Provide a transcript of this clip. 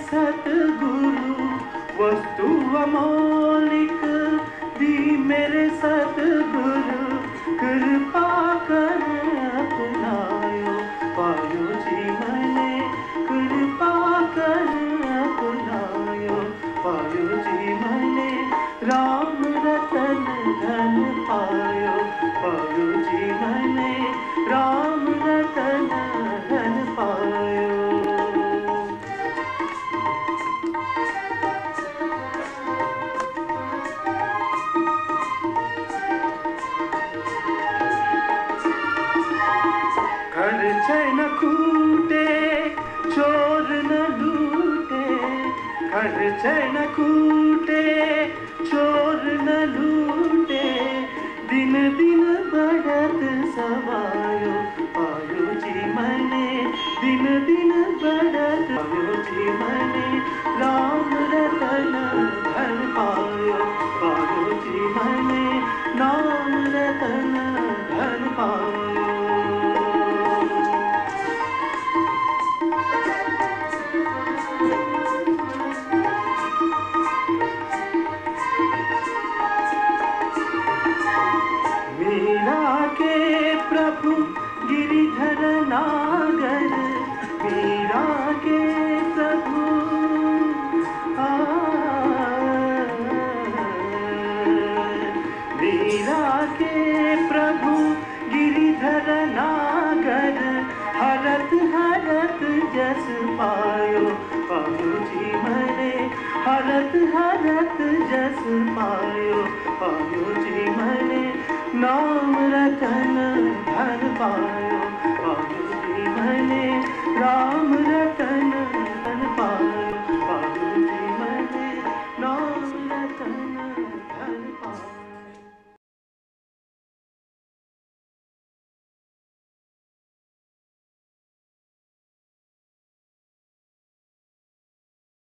सतगुरु वस्तु अमौलिक दी मेरे सतगुरु कृपा कर अपनायो पायो जी मने कृपा कर अपनायो पायो जी मने राम रतन धन पायो पायो जी मने राम रतन धन पायो। खर्च न कूटे चोर न लूटे खर्च न कूटे चोर न लूटे दिन दिन बढ़त सवायो पायो जी मने दिन दिन बढ़त पायो जी मने राम रतन धन पायो पायो जी मने नाम रतन धन पायो। मीरा के प्रभु गिरिधर नागर मीरा के प्रभु मीरा के प्रभु गिरिधर नागर हरत हरत जस पायो पायो जी मने हरत हरत जस पायो पायो जी मने नाम रतन धन पायो पायो जी मने राम